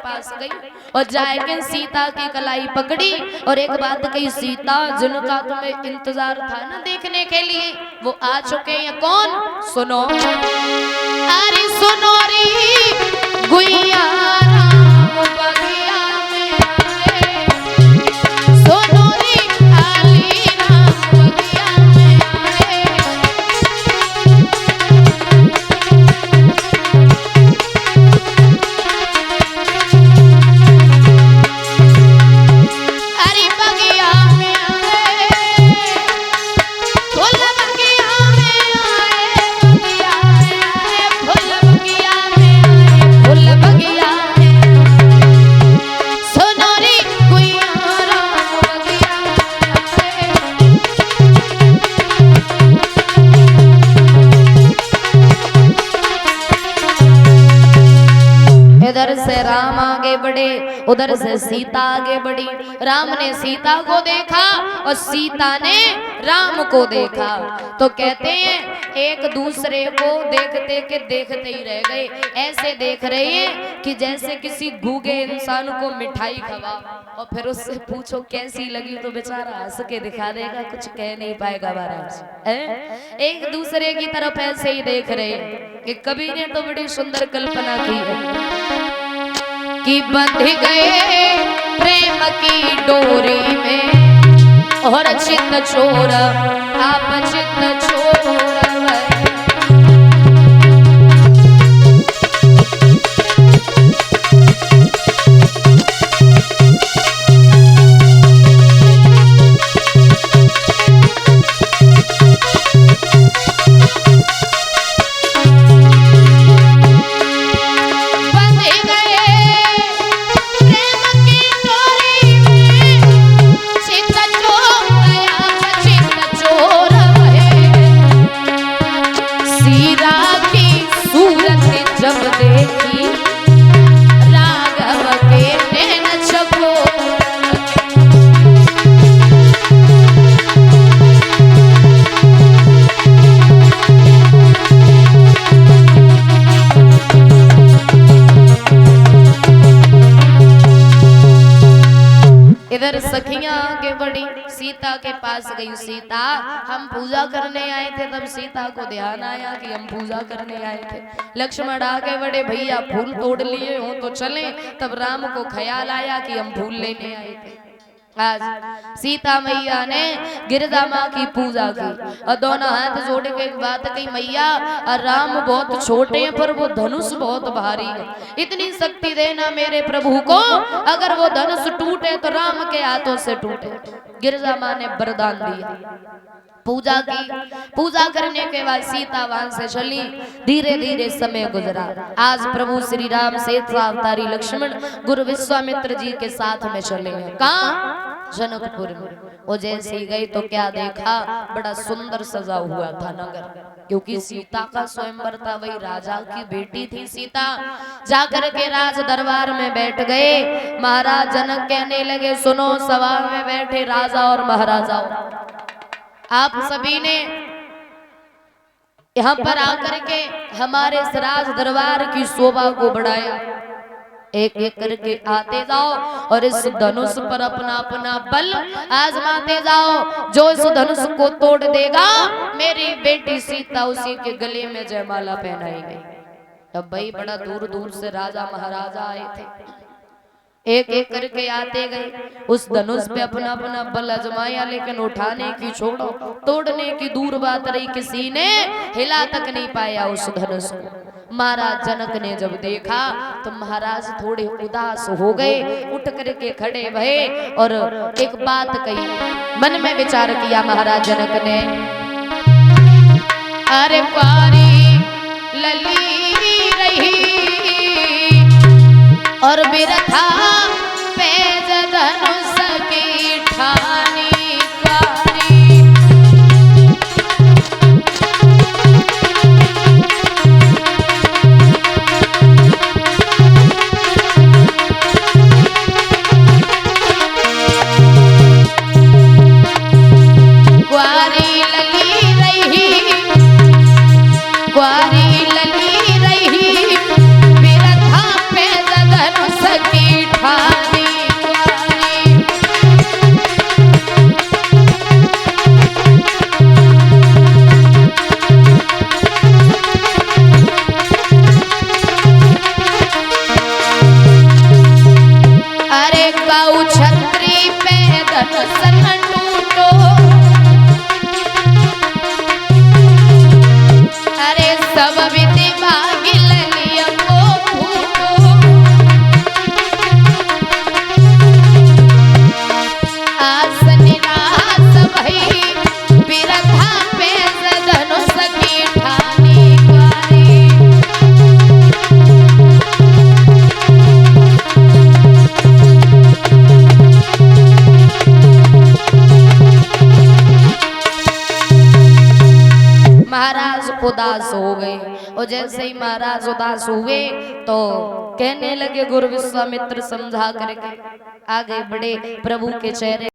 पास गई और जाके सीता की कलाई पकड़ी और एक बात कही, सीता जिनका तुम्हें इंतजार था ना देखने के लिए वो आ चुके हैं। कौन? सुनो, अरे सुनो रे गुइया राम बगिया में आए, सुनो रे आली राम बगिया में आए। अरे बगिया में आए, फूल बगिया में आए, बगिया में आए, फूल बगिया में आए, फूल बगिया में सुनो रे गुइया राम बगिया में आए। इधर से राम आगे बढ़े, उधर से सीता आगे बढ़ी। राम ने सीता को देखा और सीता ने राम को देखा। तो कहते हैं एक दूसरे को देखते के देखते ही रह गए। ऐसे देख रहे हैं कि जैसे किसी गूंगे इंसान को मिठाई खवा और फिर उससे पूछो कैसी लगी तो बेचारा हंस के दिखा देगा, कुछ कह नहीं पाएगा महाराज। एक दूसरे की तरफ ऐसे ही देख रहे हैं कि कबीर ने तो बड़ी सुंदर कल्पना की है कि बंध गए प्रेम की डोरी में और चित चोर आप चित चोर। इधर सखियां आगे बढ़ी, सीता के पास गई। सीता हम पूजा करने आए थे। तब सीता को ध्यान आया कि हम पूजा करने आए थे। लक्ष्मण आगे बढ़े, भैया फूल तोड़ लिए हो तो चले। तब राम को ख्याल आया कि हम फूल लेने आए थे। आज सीता मैया ने गिरजा माँ की पूजा की और दोनों हाथ जोड़ के एक बात कही, मैया राम बहुत छोटे हैं पर वो धनुष बहुत भारी है, इतनी शक्ति देना मेरे प्रभु को, अगर वो धनुष टूटे तो राम के हाथों से टूटे। गिरजा माँ ने वरदान दिया। पूजा की। पूजा करने के बाद सीता वहां से चली। धीरे धीरे समय गुजरा। आज प्रभु श्री राम से अवतारी लक्ष्मण गुरु विश्वामित्र जी के साथ में चले हैं। कहाँ? जनकपुर में। वो जैसे ही गई तो क्या देखा, बड़ा सुंदर सजा हुआ था नगर, क्योंकि सीता का स्वयंवर था। वही राजा की बेटी थी सीता। जाकर के राज दरबार में बैठ गए। महाराज जनक कहने लगे, सुनो सभा में बैठे राजा और महाराजाओं, आप सभी ने यहाँ पर आकर के हमारे राज दरबार की शोभा को बढ़ाया। एक एक करके आते जाओ और इस धनुष पर अपना अपना बल आजमाते जाओ। जो इस धनुष को तोड़ देगा मेरी बेटी सीता उसी के गले में जयमाला पहनाएगी। तब भाई बड़ा दूर दूर से राजा महाराजा आए थे। एक एक करके आते गए। उस धनुष पे अपना अपना बल आजमाया, लेकिन उठाने की छोड़ो, तोड़ने की दूर बात रही, किसी ने हिला तक नहीं पाया उस धनुष को। महाराज जनक ने जब देखा तो महाराज थोड़े उदास हो गए, उठ करके खड़े भये और एक बात कही। मन में विचार किया महाराज जनक ने, अरे प्यारी लली रही और बिरथा पेज धनुष की ठानी कारी। ग्वारी लली रही, ग्वारी लली रही, बिरथा पेज धनुष की धनुष न टूटो। अरे सब विधि भागी ललिया को फूटो। आस निराश भई बिरथा पे धनुष की ठानी कारी। महाराज उदास हो गए और जैसे ही महाराज उदास हुए तो कहने लगे, गुरु विश्वामित्र समझा करके आगे बढ़े, प्रभु के चेहरे